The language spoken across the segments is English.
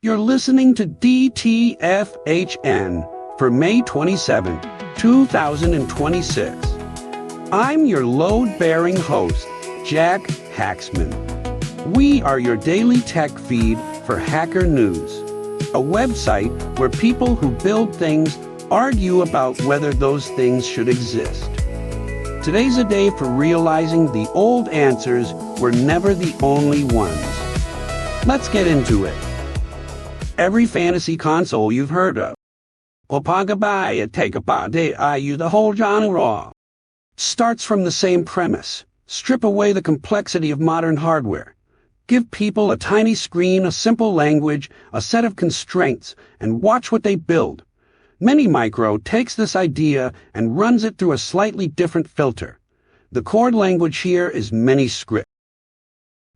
You're listening to DTFHN for May 27, 2026. I'm your load-bearing host, Jack Hacksman. We are your daily tech feed for Hacker News, a website where people who build things argue about whether those things should exist. Today's a day for realizing the old answers were never the only ones. Let's get into it. Every fantasy console you've heard of, Opagabai, take a body, the whole genre, starts from the same premise. Strip away the complexity of modern hardware. Give people a tiny screen, a simple language, a set of constraints, and watch what they build. Mini-Micro takes this idea and runs it through a slightly different filter. The core language here is Miniscript,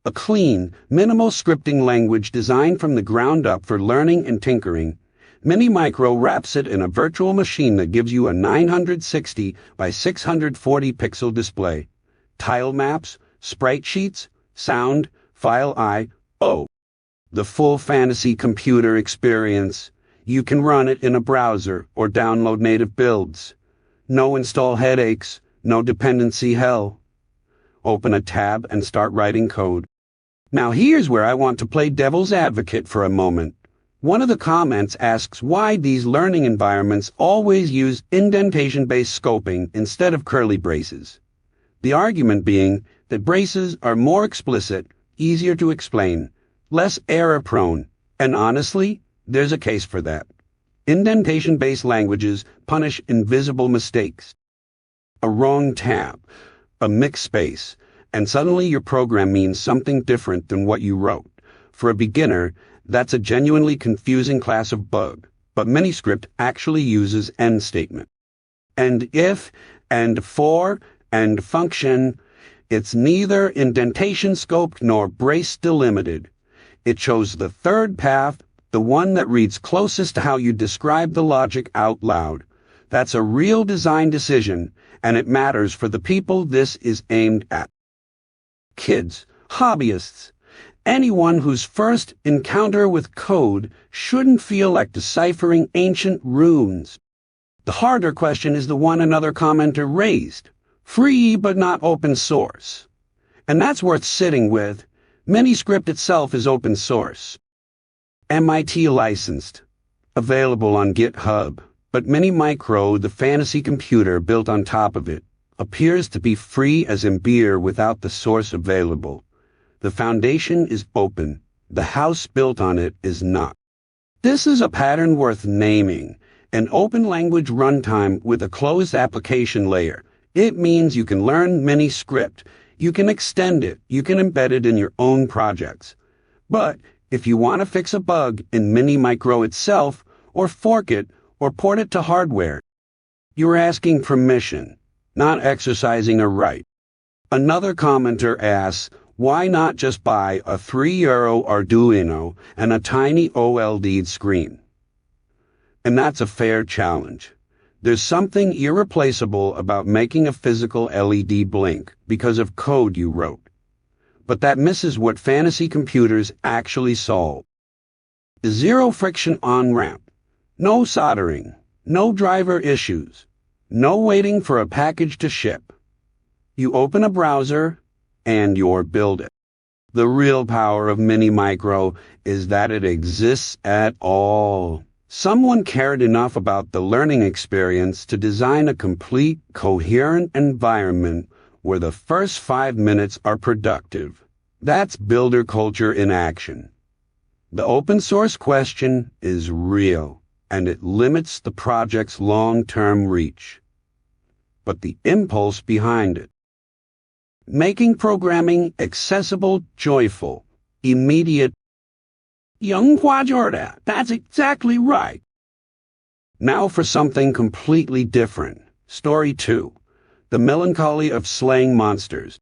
a clean, minimal scripting language designed from the ground up for learning and tinkering. Mini-Micro wraps it in a virtual machine that gives you a 960 by 640 pixel display, tile maps, sprite sheets, sound, file I/O. The full fantasy computer experience. You can run it in a browser or download native builds. No install headaches, no dependency hell. Open a tab and start writing code. Now here's where I want to play devil's advocate for a moment. One of the comments asks why these learning environments always use indentation-based scoping instead of curly braces. The argument being that braces are more explicit, easier to explain, less error-prone, and honestly, there's a case for that. Indentation-based languages punish invisible mistakes. A wrong tab, a mixed space, and suddenly your program means something different than what you wrote. For a beginner, that's a genuinely confusing class of bug, but Miniscript actually uses end statement. And if, and for, and function, it's neither indentation scoped nor brace delimited. It chose the third path, the one that reads closest to how you describe the logic out loud. That's a real design decision, and it matters for the people this is aimed at. Kids, hobbyists, anyone whose first encounter with code shouldn't feel like deciphering ancient runes. The harder question is the one another commenter raised. Free but not open source. And that's worth sitting with. Miniscript itself is open source. MIT licensed. Available on GitHub. But Mini-Micro, the fantasy computer built on top of it, appears to be free as in beer without the source available. The foundation is open. The house built on it is not. This is a pattern worth naming. An open language runtime with a closed application layer. It means you can learn Miniscript. You can extend it. You can embed it in your own projects. But if you want to fix a bug in Mini-Micro itself, or fork it, or port it to hardware, you're asking permission, not exercising a right. Another commenter asks, why not just buy a €3 Arduino and a tiny OLED screen? And that's a fair challenge. There's something irreplaceable about making a physical LED blink because of code you wrote. But that misses what fantasy computers actually solve. Zero friction on-ramp. No soldering. No driver issues. No waiting for a package to ship. You open a browser, and you're build it. The real power of Mini-Micro is that it exists at all. Someone cared enough about the learning experience to design a complete, coherent environment where the first 5 minutes are productive. That's builder culture in action. The open source question is real, and it limits the project's long-term reach. But the impulse behind it. Making programming accessible, joyful, immediate. That's exactly right. Now for something completely different. Story 2. The Melancholy of Slaying Monsters.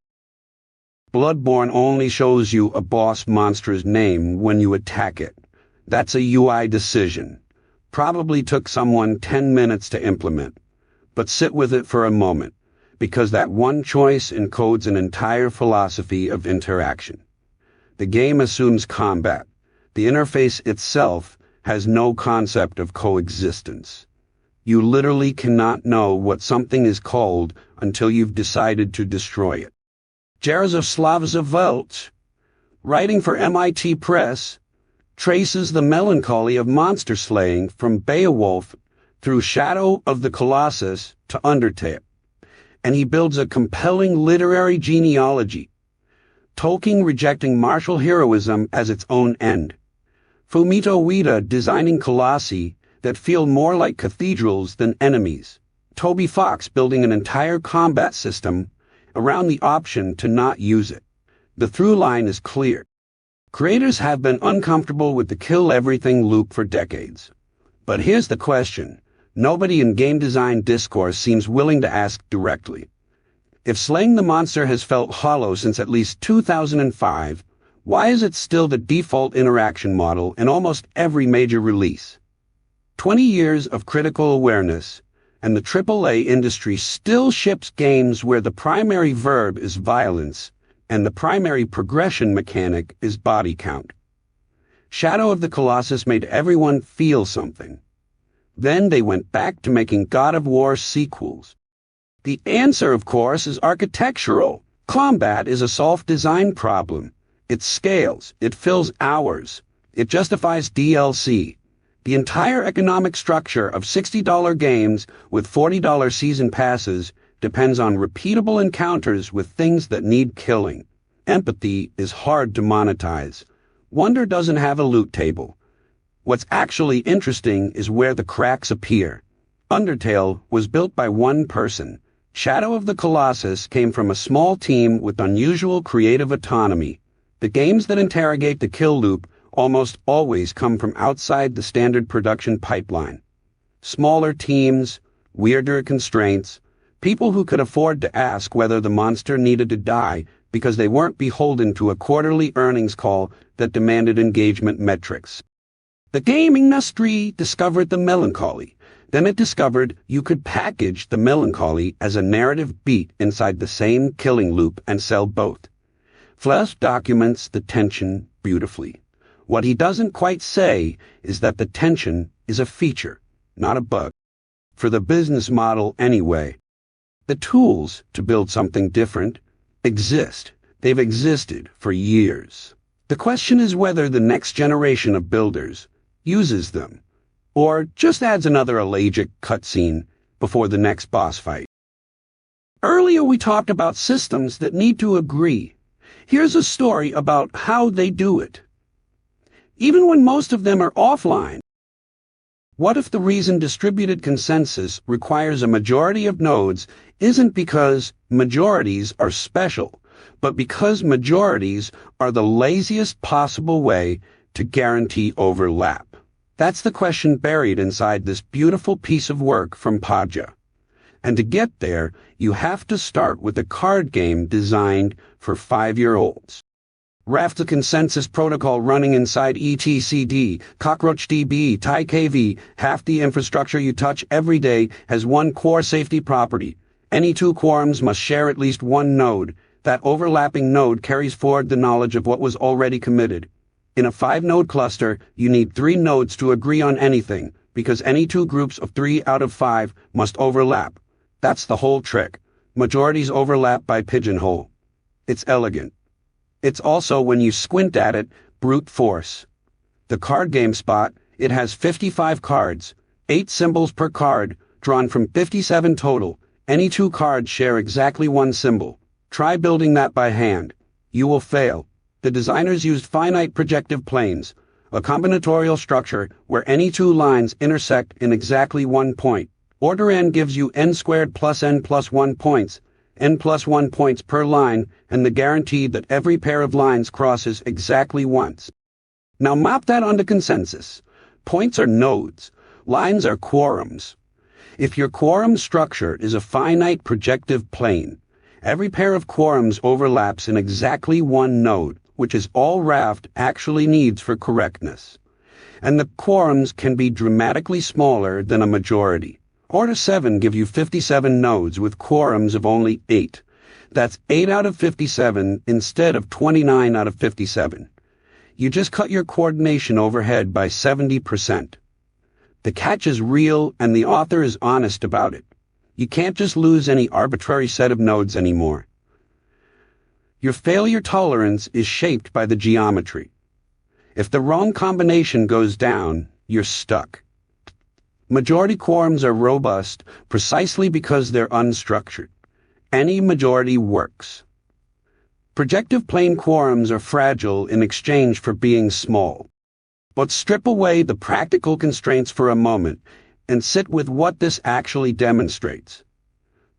Bloodborne only shows you a boss monster's name when you attack it. That's a UI decision. Probably took someone 10 minutes to implement. But sit with it for a moment, because that one choice encodes an entire philosophy of interaction. The game assumes combat. The interface itself has no concept of coexistence. You literally cannot know what something is called until you've decided to destroy it. Jaroslav Zavelt, writing for MIT Press, traces the melancholy of monster slaying from Beowulf through Shadow of the Colossus to Undertale, and he builds a compelling literary genealogy, Tolkien rejecting martial heroism as its own end, Fumito Ueda designing colossi that feel more like cathedrals than enemies, Toby Fox building an entire combat system around the option to not use it. The through line is clear. Creators have been uncomfortable with the kill everything loop for decades. But here's the question nobody in game design discourse seems willing to ask directly. If slaying the monster has felt hollow since at least 2005, why is it still the default interaction model in almost every major release? 20 years of critical awareness, and the AAA industry still ships games where the primary verb is violence, and the primary progression mechanic is body count. Shadow of the Colossus made everyone feel something. Then they went back to making God of War sequels. The answer, of course, is architectural. Combat is a soft design problem. It scales, it fills hours, it justifies DLC. The entire economic structure of $60 games with $40 season passes depends on repeatable encounters with things that need killing. Empathy is hard to monetize. Wonder doesn't have a loot table. What's actually interesting is where the cracks appear. Undertale was built by one person. Shadow of the Colossus came from a small team with unusual creative autonomy. The games that interrogate the kill loop almost always come from outside the standard production pipeline. Smaller teams, weirder constraints, people who could afford to ask whether the monster needed to die because they weren't beholden to a quarterly earnings call that demanded engagement metrics. The gaming industry discovered the melancholy. Then it discovered you could package the melancholy as a narrative beat inside the same killing loop and sell both. Flesh documents the tension beautifully. What he doesn't quite say is that the tension is a feature, not a bug. For the business model anyway. The tools to build something different exist. They've existed for years. The question is whether the next generation of builders uses them, or just adds another elegiac cutscene before the next boss fight. Earlier we talked about systems that need to agree. Here's a story about how they do it. Even when most of them are offline. What if the reason distributed consensus requires a majority of nodes isn't because majorities are special, but because majorities are the laziest possible way to guarantee overlap? That's the question buried inside this beautiful piece of work from Podja. And to get there, you have to start with a card game designed for 5-year-olds. Raft, a consensus protocol running inside etcd, CockroachDB, TyKV, half the infrastructure you touch every day has one core safety property. Any two quorums must share at least one node. That overlapping node carries forward the knowledge of what was already committed. In a 5-node cluster, you need 3 nodes to agree on anything, because any two groups of 3 out of 5 must overlap. That's the whole trick. Majorities overlap by pigeonhole. It's elegant. It's also, when you squint at it, brute force. The card game spot, it has 55 cards, 8 symbols per card, drawn from 57 total. Any two cards share exactly one symbol. Try building that by hand. You will fail. The designers used finite projective planes, a combinatorial structure where any two lines intersect in exactly one point. Order n gives you n squared plus n plus 1 points, n plus 1 points per line, and the guarantee that every pair of lines crosses exactly once. Now map that onto consensus. Points are nodes. Lines are quorums. If your quorum structure is a finite projective plane, every pair of quorums overlaps in exactly one node, which is all Raft actually needs for correctness. And the quorums can be dramatically smaller than a majority. Order 7 give you 57 nodes with quorums of only 8. That's 8 out of 57 instead of 29 out of 57. You just cut your coordination overhead by 70%. The catch is real and the author is honest about it. You can't just lose any arbitrary set of nodes anymore. Your failure tolerance is shaped by the geometry. If the wrong combination goes down, you're stuck. Majority quorums are robust precisely because they're unstructured. Any majority works. Projective plane quorums are fragile in exchange for being small. But strip away the practical constraints for a moment and sit with what this actually demonstrates.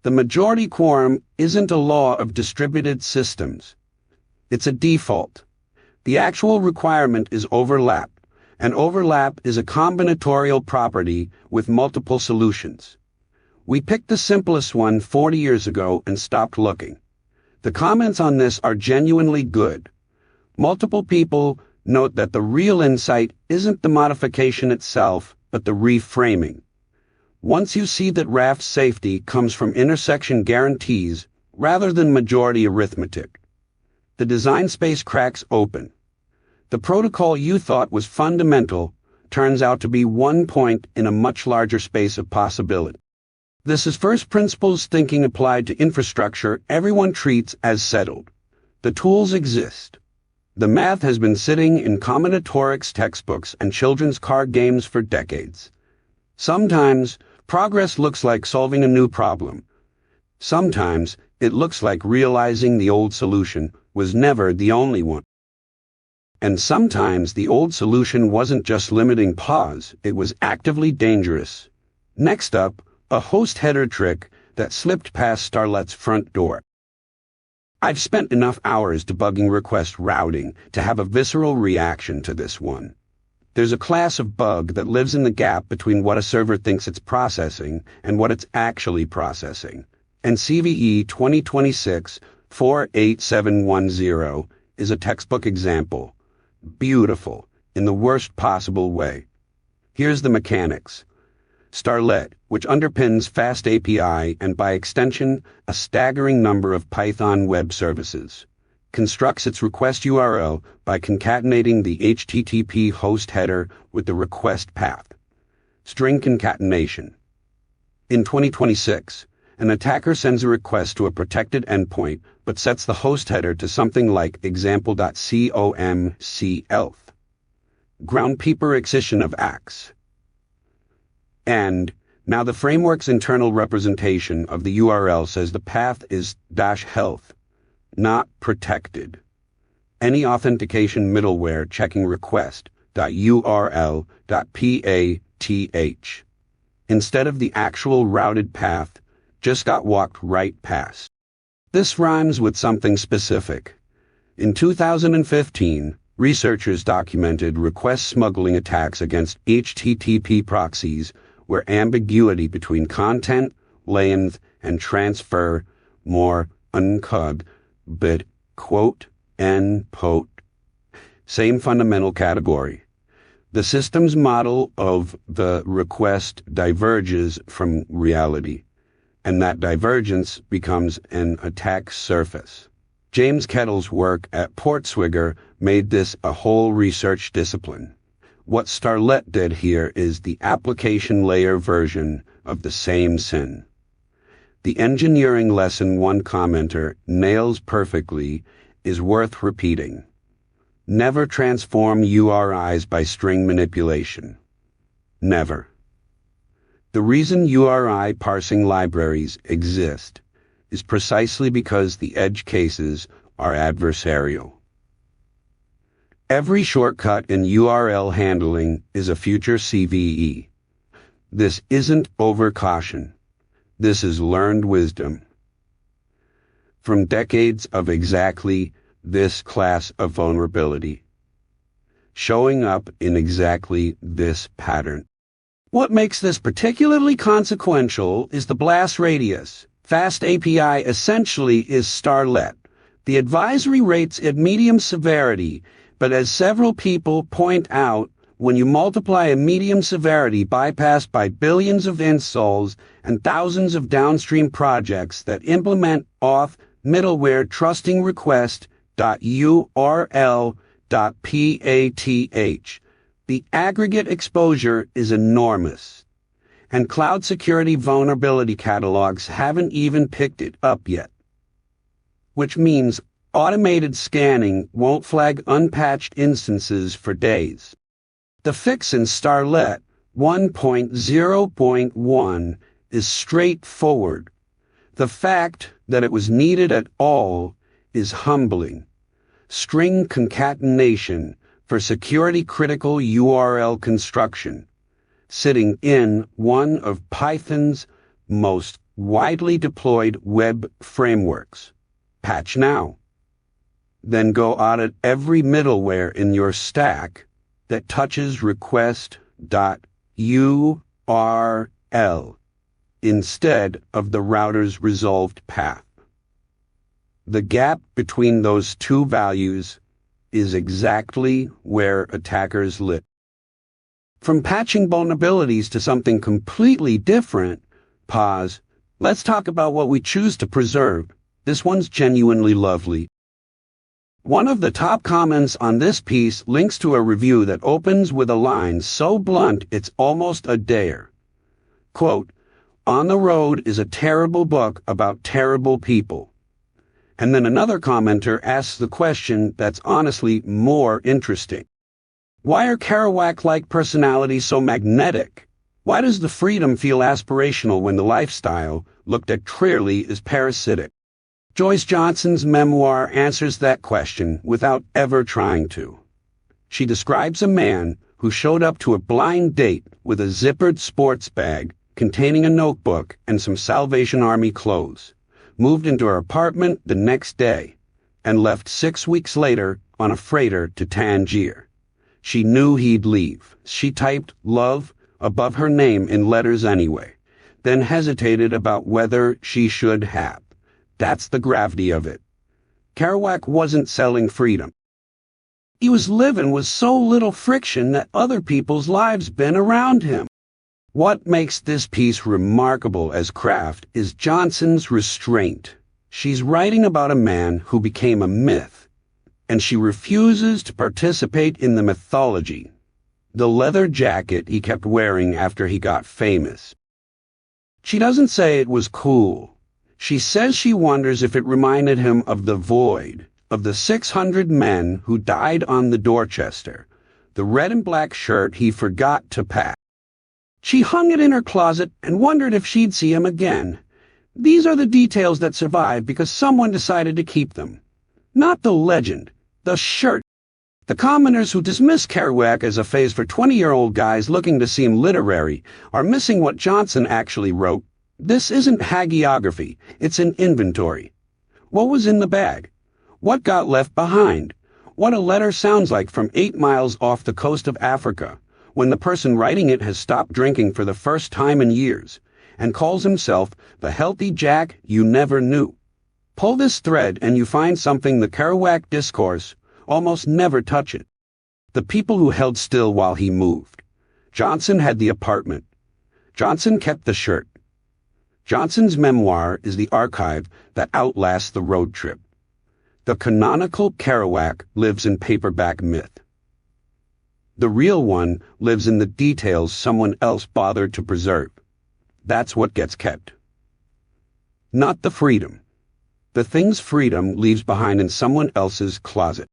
The majority quorum isn't a law of distributed systems. It's a default. The actual requirement is overlap, and overlap is a combinatorial property with multiple solutions. We picked the simplest one 40 years ago and stopped looking. The comments on this are genuinely good. Multiple people note that the real insight isn't the modification itself, but the reframing. Once you see that Raft's safety comes from intersection guarantees rather than majority arithmetic, the design space cracks open. The protocol you thought was fundamental turns out to be one point in a much larger space of possibility. This is first principles thinking applied to infrastructure everyone treats as settled. The tools exist. The math has been sitting in combinatorics textbooks and children's card games for decades. Sometimes, progress looks like solving a new problem. Sometimes, it looks like realizing the old solution was never the only one. And sometimes the old solution wasn't just limiting pause, it was actively dangerous. Next up, a host header trick that slipped past Starlette's front door. I've spent enough hours debugging request routing to have a visceral reaction to this one. There's a class of bug that lives in the gap between what a server thinks it's processing and what it's actually processing. And CVE 2026-48710 is a textbook example. Beautiful, in the worst possible way. Here's the mechanics. Starlette, which underpins Fast API and by extension a staggering number of Python web services, constructs its request URL by concatenating the HTTP host header with the request path. String concatenation. In 2026, an attacker sends a request to a protected endpoint but sets the host header to something like example.comc groundpeeper excision of axe. And now the framework's internal representation of the URL says the path is -health, not protected. Any authentication middleware checking request.url.path instead of the actual routed path just got walked right past. This rhymes with something specific. In 2015, researchers documented request smuggling attacks against HTTP proxies where ambiguity between content, length, and transfer more uncog, but quote and pot. Same fundamental category. The system's model of the request diverges from reality, and that divergence becomes an attack surface. James Kettle's work at Portswigger made this a whole research discipline. What Starlette did here is the application layer version of the same sin. The engineering lesson one commenter nails perfectly is worth repeating. Never transform URIs by string manipulation. Never. The reason URI parsing libraries exist is precisely because the edge cases are adversarial. Every shortcut in URL handling is a future CVE. This isn't overcaution. This is learned wisdom. From decades of exactly this class of vulnerability, showing up in exactly this pattern. What makes this particularly consequential is the blast radius. Fast API essentially is Starlette. The advisory rates at medium severity, but as several people point out, when you multiply a medium severity bypassed by billions of installs and thousands of downstream projects that implement Auth middleware trusting request.url The aggregate exposure is enormous, and cloud security vulnerability catalogs haven't even picked it up yet. Which means automated scanning won't flag unpatched instances for days. The fix in Starlette 1.0.1 is straightforward. The fact that it was needed at all is humbling. String concatenation for security-critical URL construction, sitting in one of Python's most widely deployed web frameworks. Patch now. Then go audit every middleware in your stack that touches request.url instead of the router's resolved path. The gap between those two values is exactly where attackers live. From patching vulnerabilities to something completely different, pause, let's talk about what we choose to preserve. This one's genuinely lovely. One of the top comments on this piece links to a review that opens with a line so blunt it's almost a dare. Quote, "On the Road is a terrible book about terrible people." And then another commenter asks the question that's honestly more interesting. Why are Kerouac-like personalities so magnetic? Why does the freedom feel aspirational when the lifestyle, looked at clearly, is parasitic? Joyce Johnson's memoir answers that question without ever trying to. She describes a man who showed up to a blind date with a zippered sports bag containing a notebook and some Salvation Army clothes, moved into her apartment the next day, and left 6 weeks later on a freighter to Tangier. She knew he'd leave. She typed love above her name in letters anyway, then hesitated about whether she should have. That's the gravity of it. Kerouac wasn't selling freedom. He was living with so little friction that other people's lives been around him. What makes this piece remarkable as craft is Johnson's restraint. She's writing about a man who became a myth, and she refuses to participate in the mythology. The leather jacket he kept wearing after he got famous. She doesn't say it was cool. She says she wonders if it reminded him of the void, of the 600 men who died on the Dorchester, the red and black shirt he forgot to pack. She hung it in her closet and wondered if she'd see him again. These are the details that survive because someone decided to keep them. Not the legend, the shirt. The commenters who dismiss Kerouac as a phase for 20-year-old guys looking to seem literary are missing what Johnson actually wrote. This isn't hagiography, it's an inventory. What was in the bag? What got left behind? What a letter sounds like from 8 miles off the coast of Africa, when the person writing it has stopped drinking for the first time in years, and calls himself the healthy Jack you never knew. Pull this thread and you find something the Kerouac discourse almost never touch it. The people who held still while he moved. Johnson had the apartment. Johnson kept the shirt. Johnson's memoir is the archive that outlasts the road trip. The canonical Kerouac lives in paperback myth. The real one lives in the details someone else bothered to preserve. That's what gets kept. Not the freedom. The things freedom leaves behind in someone else's closet.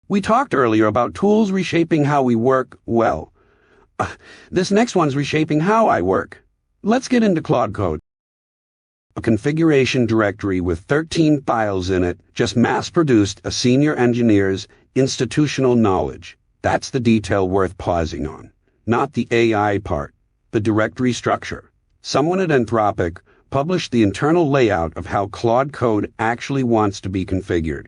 We talked earlier about tools reshaping how we work. Well, this next one's reshaping how I work. Let's get into Claude Code. A configuration directory with 13 files in it just mass-produced a senior engineer's institutional knowledge. That's the detail worth pausing on. Not the AI part, the directory structure. Someone at Anthropic published the internal layout of how Claude Code actually wants to be configured.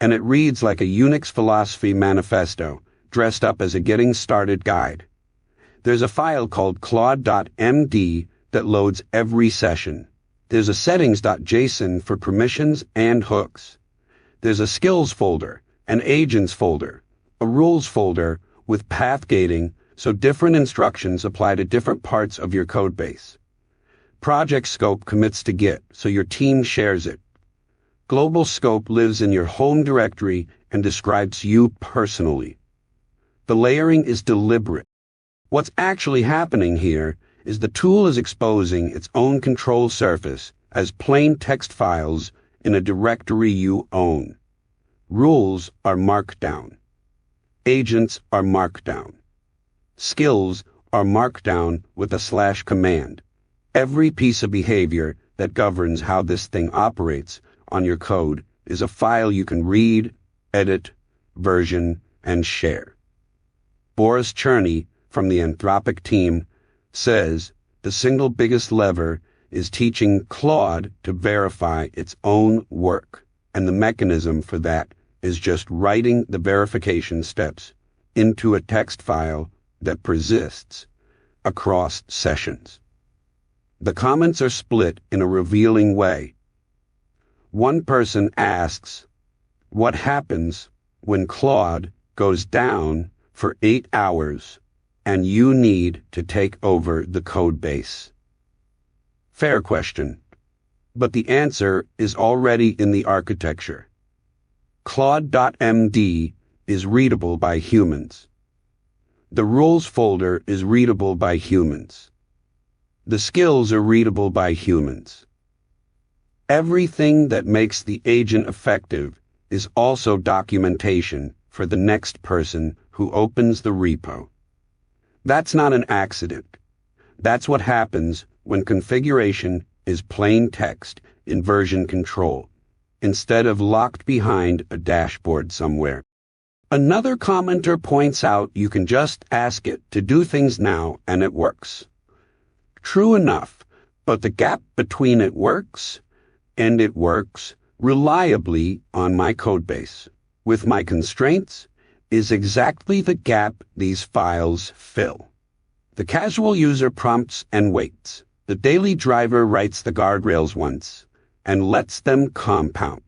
And it reads like a Unix philosophy manifesto, dressed up as a getting started guide. There's a file called Claude.md that loads every session. There's a settings.json for permissions and hooks. There's a skills folder, an agents folder, a rules folder with path gating so different instructions apply to different parts of your codebase. Project scope commits to Git so your team shares it. Global scope lives in your home directory and describes you personally. The layering is deliberate. What's actually happening here is the tool is exposing its own control surface as plain text files in a directory you own. Rules are marked down. Agents are marked down. Skills are marked down with a / command. Every piece of behavior that governs how this thing operates on your code is a file you can read, edit, version, and share. Boris Cherny from the Anthropic team says the single biggest lever is teaching Claude to verify its own work, and the mechanism for that is just writing the verification steps into a text file that persists across sessions. The comments are split in a revealing way. One person asks, what happens when Claude goes down for 8 hours and you need to take over the code base? Fair question, but the answer is already in the architecture. Claude.md is readable by humans. The rules folder is readable by humans. The skills are readable by humans. Everything that makes the agent effective is also documentation for the next person who opens the repo. That's not an accident. That's what happens when configuration is plain text in version control, instead of locked behind a dashboard somewhere. Another commenter points out you can just ask it to do things now and it works. True enough, but the gap between it works and it works reliably on my codebase with my constraints is exactly the gap these files fill. The casual user prompts and waits. The daily driver writes the guardrails once and lets them compound.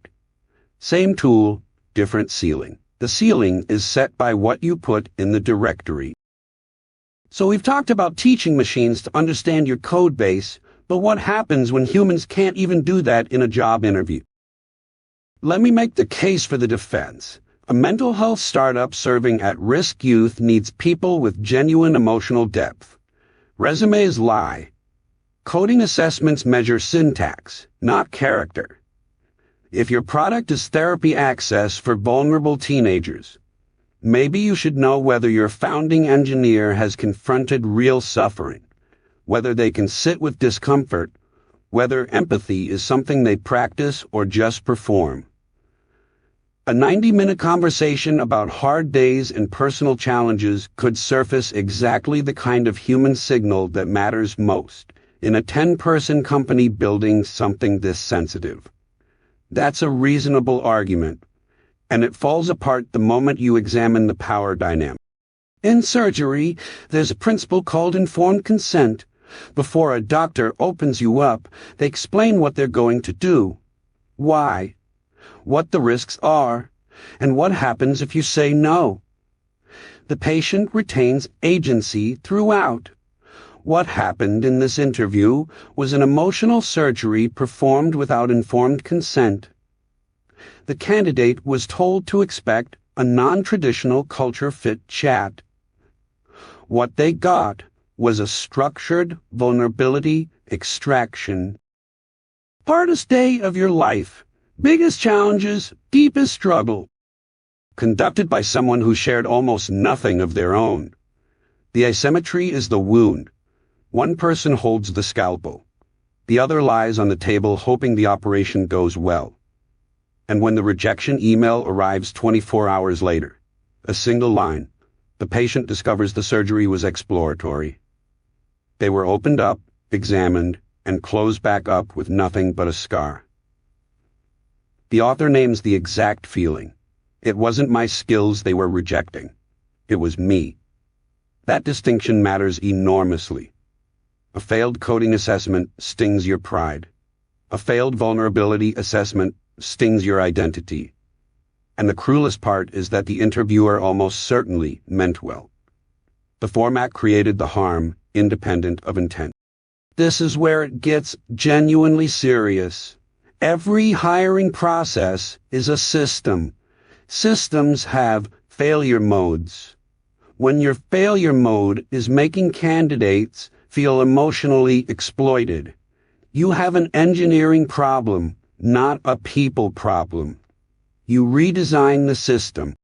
Same tool, different ceiling. The ceiling is set by what you put in the directory. So we've talked about teaching machines to understand your code base, but what happens when humans can't even do that in a job interview? Let me make the case for the defense. A mental health startup serving at-risk youth needs people with genuine emotional depth. Resumes lie. Coding assessments measure syntax, not character. If your product is therapy access for vulnerable teenagers, maybe you should know whether your founding engineer has confronted real suffering, whether they can sit with discomfort, whether empathy is something they practice or just perform. A 90-minute conversation about hard days and personal challenges could surface exactly the kind of human signal that matters most in a 10-person company building something this sensitive. That's a reasonable argument, and it falls apart the moment you examine the power dynamic. In surgery, there's a principle called informed consent. Before a doctor opens you up, they explain what they're going to do, why, what the risks are, and what happens if you say no. The patient retains agency throughout. What happened in this interview was an emotional surgery performed without informed consent. The candidate was told to expect a non-traditional culture-fit chat. What they got was a structured vulnerability extraction. Hardest day of your life. Biggest challenges, deepest struggle. Conducted by someone who shared almost nothing of their own. The asymmetry is the wound. One person holds the scalpel. The other lies on the table hoping the operation goes well. And when the rejection email arrives 24 hours later, a single line, the patient discovers the surgery was exploratory. They were opened up, examined, and closed back up with nothing but a scar. The author names the exact feeling. It wasn't my skills they were rejecting. It was me. That distinction matters enormously. A failed coding assessment stings your pride. A failed vulnerability assessment stings your identity. And the cruelest part is that the interviewer almost certainly meant well. The format created the harm, independent of intent. This is where it gets genuinely serious. Every hiring process is a system. Systems have failure modes. When your failure mode is making candidates feel emotionally exploited, you have an engineering problem, not a people problem. You redesign the system.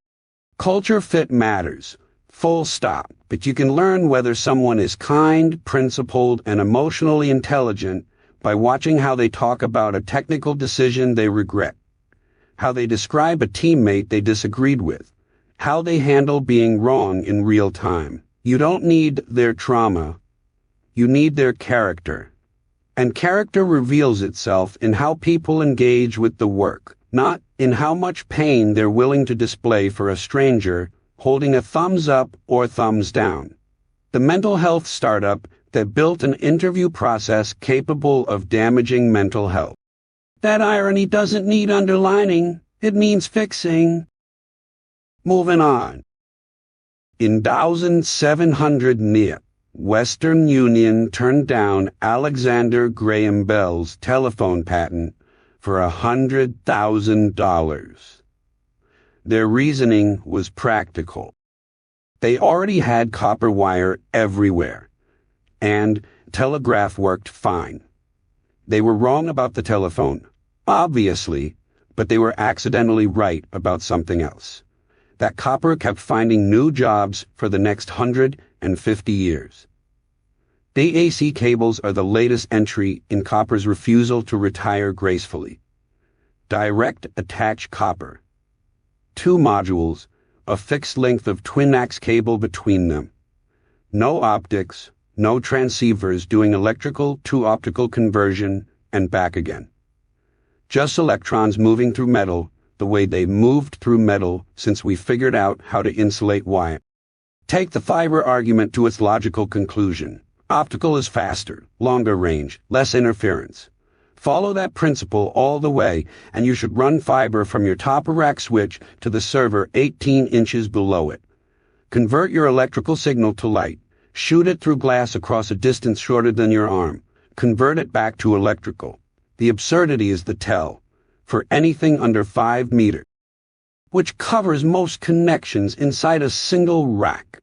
Culture fit matters, full stop, but you can learn whether someone is kind, principled, and emotionally intelligent by watching how they talk about a technical decision they regret, how they describe a teammate they disagreed with, how they handle being wrong in real time. You don't need their trauma. You need their character. And character reveals itself in how people engage with the work, not in how much pain they're willing to display for a stranger, holding a thumbs up or thumbs down. The mental health startup that built an interview process capable of damaging mental health. That irony doesn't need underlining. It means fixing. Moving on. In 1700, Western Union turned down Alexander Graham Bell's telephone patent for $100,000. Their reasoning was practical. They already had copper wire everywhere, and telegraph worked fine. They were wrong about the telephone, obviously, but they were accidentally right about something else. That copper kept finding new jobs for the next 150 years. DAC cables are the latest entry in copper's refusal to retire gracefully. Direct attach copper. 2 modules, a fixed length of twin-ax cable between them. No optics, no transceivers doing electrical to optical conversion and back again. Just electrons moving through metal the way they've moved through metal since we figured out how to insulate wire. Take the fiber argument to its logical conclusion. Optical is faster, longer range, less interference. Follow that principle all the way, and you should run fiber from your top-of-rack switch to the server 18 inches below it. Convert your electrical signal to light. Shoot it through glass across a distance shorter than your arm. Convert it back to electrical. The absurdity is the tell. For anything under 5 meters, which covers most connections inside a single rack.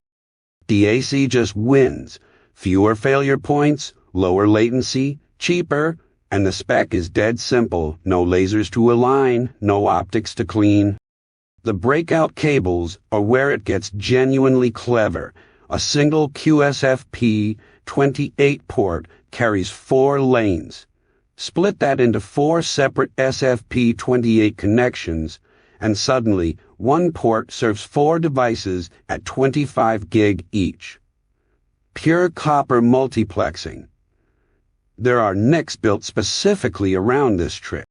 DAC just wins. Fewer failure points, lower latency, cheaper, and the spec is dead simple. No lasers to align, no optics to clean. The breakout cables are where it gets genuinely clever. A single QSFP 28 port carries 4 lanes. Split that into 4 separate SFP 28 connections, and suddenly one port serves 4 devices at 25 gig each. Pure copper multiplexing. There are NICs built specifically around this trick.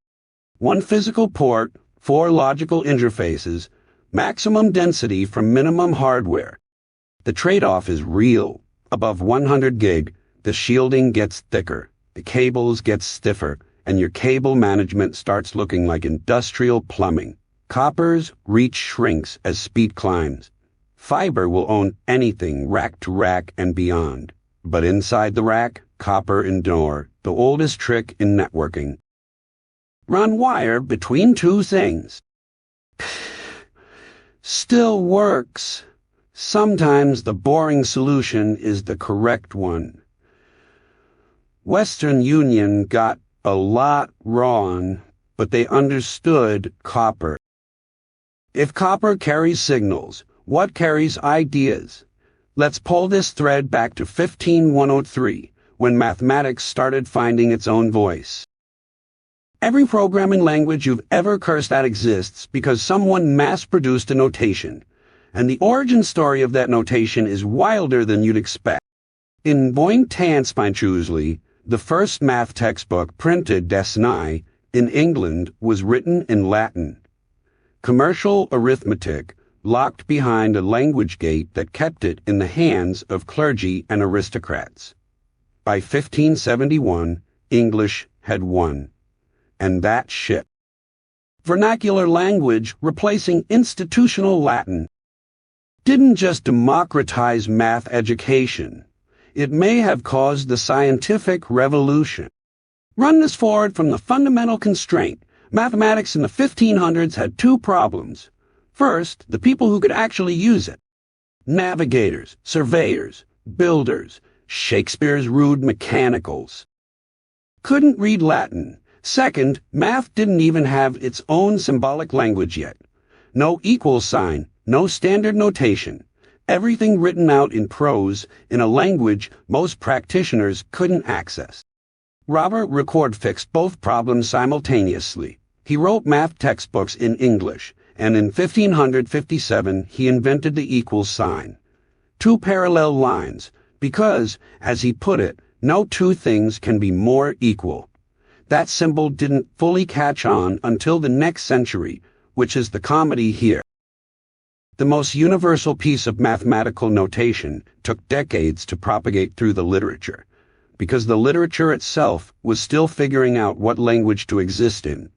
1 physical port, 4 logical interfaces, maximum density from minimum hardware. The trade-off is real. Above 100 gig, the shielding gets thicker, the cables get stiffer, and your cable management starts looking like industrial plumbing. Copper's reach shrinks as speed climbs. Fiber will own anything rack to rack and beyond. But inside the rack, copper endure, the oldest trick in networking. Run wire between 2 things. Still works. Sometimes the boring solution is the correct one. Western Union got a lot wrong, but they understood copper. If copper carries signals, what carries ideas? Let's pull this thread back to 15103, when mathematics started finding its own voice. Every programming language you've ever cursed at exists because someone mass-produced a notation, and the origin story of that notation is wilder than you'd expect. In Boing-Tan-Spine-Choosely, the first math textbook printed Desnai in England was written in Latin. Commercial arithmetic locked behind a language gate that kept it in the hands of clergy and aristocrats. By 1571, English had won. And that ship. Vernacular language replacing institutional Latin didn't just democratize math education. It may have caused the scientific revolution. Run this forward from the fundamental constraint. Mathematics in the 1500s had 2 problems. First, the people who could actually use it. Navigators, surveyors, builders, Shakespeare's rude mechanicals. Couldn't read Latin. Second, math didn't even have its own symbolic language yet. No equal sign, no standard notation. Everything written out in prose in a language most practitioners couldn't access. Robert Ricord fixed both problems simultaneously. He wrote math textbooks in English, and in 1557 he invented the equal sign. Two parallel lines, because, as he put it, no two things can be more equal. That symbol didn't fully catch on until the next century, which is the comedy here. The most universal piece of mathematical notation took decades to propagate through the literature, because the literature itself was still figuring out what language to exist in.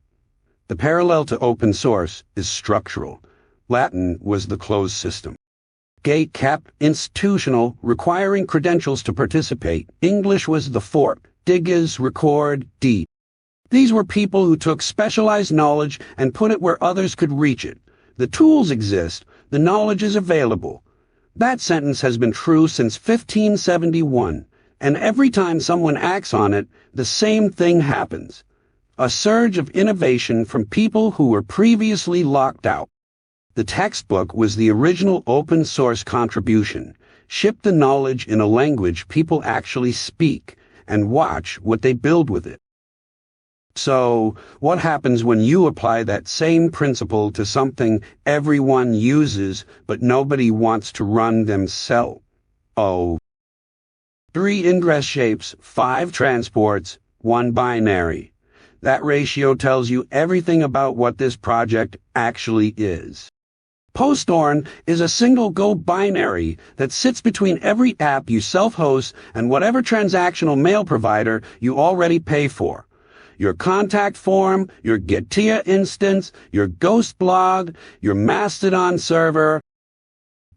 The parallel to open source is structural. Latin was the closed system. Gate-capped, institutional, requiring credentials to participate. English was the fork, diggers, record, deed. These were people who took specialized knowledge and put it where others could reach it. The tools exist, the knowledge is available. That sentence has been true since 1571, and every time someone acts on it, the same thing happens. A surge of innovation from people who were previously locked out. The textbook was the original open source contribution. Ship the knowledge in a language people actually speak, and watch what they build with it. So, what happens when you apply that same principle to something everyone uses but nobody wants to run themselves? Oh. 3 ingress shapes, 5 transports, 1 binary. That ratio tells you everything about what this project actually is. Posthorn is a single Go binary that sits between every app you self-host and whatever transactional mail provider you already pay for. Your contact form, your Getia instance, your Ghost blog, your Mastodon server,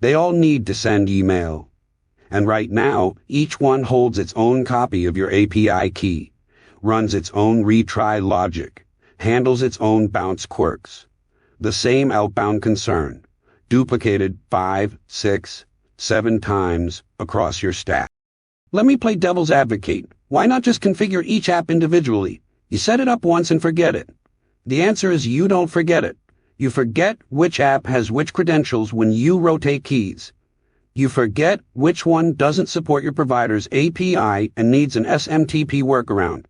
they all need to send email. And right now, each one holds its own copy of your API key, runs its own retry logic, handles its own bounce quirks. The same outbound concern, duplicated 5, 6, 7 times across your stack. Let me play devil's advocate. Why not just configure each app individually? You set it up once and forget it. The answer is you don't forget it. You forget which app has which credentials when you rotate keys. You forget which one doesn't support your provider's API and needs an SMTP workaround.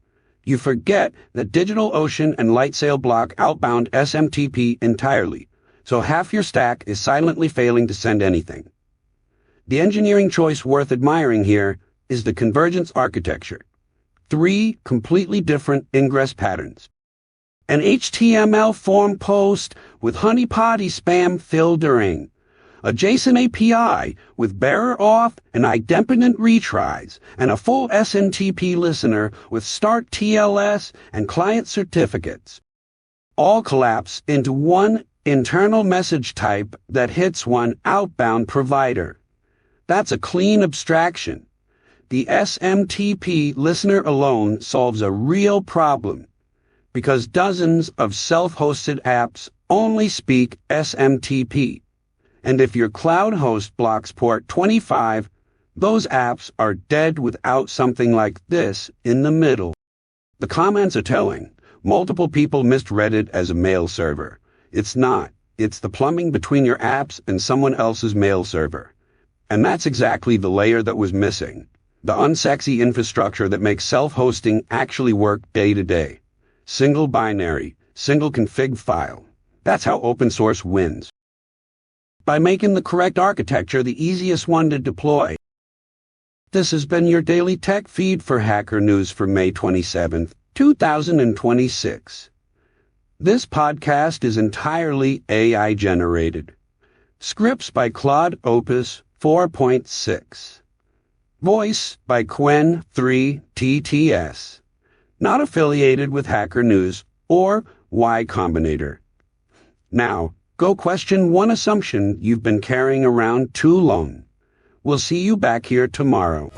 You forget that DigitalOcean and Lightsail block outbound SMTP entirely, so half your stack is silently failing to send anything. The engineering choice worth admiring here is the convergence architecture. 3 completely different ingress patterns. An HTML form post with honeypotty spam filtering. A JSON API with bearer auth and idempotent retries, and a full SMTP listener with start TLS and client certificates. All collapse into one internal message type that hits one outbound provider. That's a clean abstraction. The SMTP listener alone solves a real problem, because dozens of self-hosted apps only speak SMTP. And if your cloud host blocks port 25, those apps are dead without something like this in the middle. The comments are telling. Multiple people misread it as a mail server. It's not. It's the plumbing between your apps and someone else's mail server. And that's exactly the layer that was missing. The unsexy infrastructure that makes self-hosting actually work day to day. Single binary, single config file. That's how open source wins. By making the correct architecture the easiest one to deploy. This has been your daily tech feed for Hacker News for May 27, 2026. This podcast is entirely AI generated. Scripts by Claude Opus 4.6. Voice by Quen3 TTS. Not affiliated with Hacker News or Y Combinator. Now, go question one assumption you've been carrying around too long. We'll see you back here tomorrow.